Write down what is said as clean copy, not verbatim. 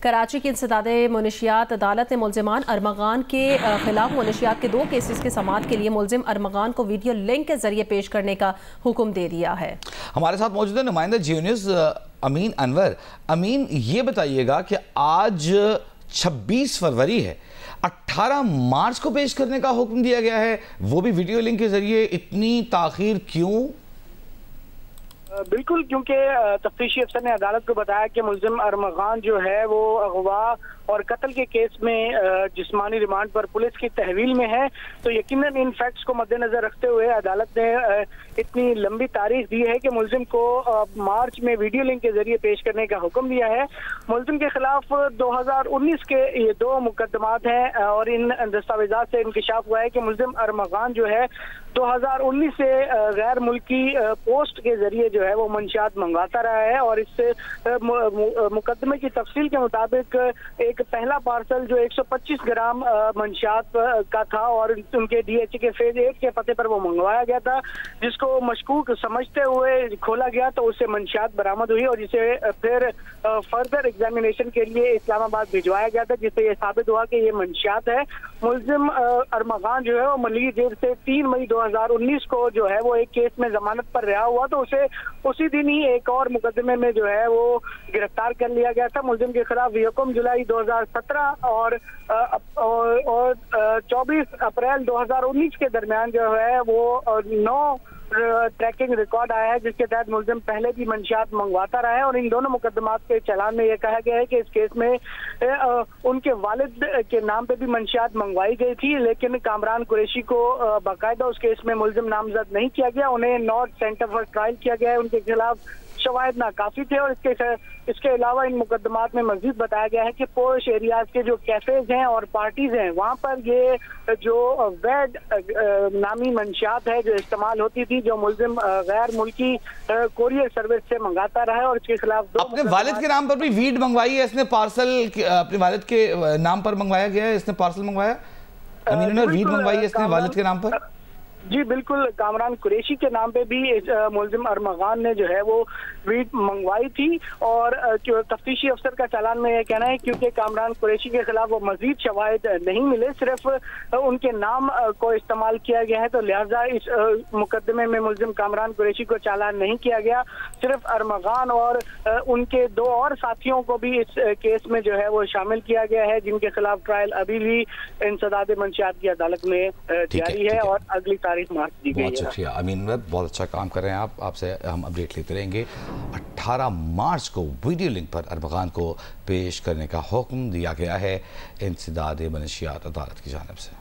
कराची की इंसदादे मुनशियात अदालत ने मुल्जिमान अरमगान के खिलाफ मुनशियात के 2 केसेस के समाअत के लिए मुल्जिम अरमगान को वीडियो लिंक के जरिए पेश करने का हुक्म दे दिया है। हमारे साथ मौजूद है नुमाइंदा जी न्यूज़ अमीन अनवर। अमीन, ये बताइएगा कि आज 26 फरवरी है, 18 मार्च को पेश करने का हुक्म दिया गया है, वो भी वीडियो लिंक के जरिए। इतनी ताखीर क्यों? बिल्कुल, क्योंकि तफ्तीशी अफसर ने अदालत को बताया कि मुल्जिम अरमगान जो है वो अगवा और कत्ल के केस में जिस्मानी रिमांड पर पुलिस की तहवील में है। तो यकीनन इन फैक्ट्स को मद्देनजर रखते हुए अदालत ने इतनी लंबी तारीख दी है कि मुल्जिम को मार्च में वीडियो लिंक के जरिए पेश करने का हुक्म दिया है। मुल्जिम के खिलाफ 2019 के ये 2 मुकदमात हैं और इन दस्तावेजात से इंकशाफ हुआ है कि मुल्जिम अरमगान जो है 2019 से गैर मुल्की पोस्ट के जरिए जो है वो मंशियात मंगवाता रहा है और इससे मुकदमे की तफसील के मुताबिक एक पहला पार्सल जो 125 ग्राम मंशियात का था और उनके DHA के फेज 1 के पते पर वो मंगवाया गया था, जिसको मशकूक समझते हुए खोला गया तो उससे मंशियात बरामद हुई और जिसे फिर फर्दर एग्जामिनेशन के लिए इस्लामाबाद भिजवाया गया था, जिससे ये साबित हुआ कि ये मंशियात है। मुल्जिम अरमगान जो है वो मलिक जेल से 3 मई 2019 को जो है वो एक केस में जमानत पर रिहा हुआ, तो उसे उसी दिन ही एक और मुकदमे में जो है वो गिरफ्तार कर लिया गया था। मुल्जिम के खिलाफ 1 जुलाई 2017 और 24 अप्रैल 2019 के दरमियान जो है वो 9 ट्रैकिंग रिकॉर्ड आया है, जिसके तहत मुल्जिम पहले भी मंशियात मंगवाता रहा है और इन दोनों मुकदमात के चालान में यह कहा गया है कि इस केस में उनके वालिद के नाम पे भी मंशियात मंगवाई गई थी, लेकिन कामरान कुरैशी को बाकायदा उस केस में मुल्जिम नामजद नहीं किया गया। उन्हें नॉर्थ सेंटर फॉर ट्रायल किया गया है, उनके खिलाफ शवाहिद नाकाफी थे और इसके अलावा इन मुकदमात में मजीद बताया गया है कि पोश एरियाज के जो कैफेज हैं और पार्टीज हैं वहां पर ये जो वैड नामी मंशियात है जो इस्तेमाल होती थी, जो मुल्जिम गैर मुल्की कोरियर सर्विस से मंगाता रहा है और इसके खिलाफ अपने वालिद के नाम पर भी वीड मंगवाई है इसने, पार्सल अपने वालिद के नाम पर मंगवाया गया है, इसने पार्सल मंगवाया, अमीन ने वीड मंगवाई है इसने वालिद के नाम पर। जी बिल्कुल, कामरान कुरैशी के नाम पे भी मुल्जिम अरमगान ने जो है वो वीड मंगवाई थी और तफ्तीशी अफसर का चालान में यह कहना है क्योंकि कामरान कुरैशी के खिलाफ वो मजीद शवाहिद नहीं मिले, सिर्फ उनके नाम को इस्तेमाल किया गया है, तो लिहाजा इस मुकदमे में मुल्जिम कामरान कुरैशी को चालान नहीं किया गया। सिर्फ अरमगान और उनके 2 और साथियों को भी इस केस में जो है वो शामिल किया गया है, जिनके खिलाफ ट्रायल अभी भी इंसदादे मंशियात की अदालत में जारी है और अगली मार्च दी गई है। बहुत शुक्रिया अमीन, बहुत अच्छा काम कर रहे हैं आप, आपसे हम अपडेट लेते रहेंगे। 18 मार्च को वीडियो लिंक पर अरमगान को पेश करने का हुक्म दिया गया है इंसदादे मुनशियात अदालत की जानिब से।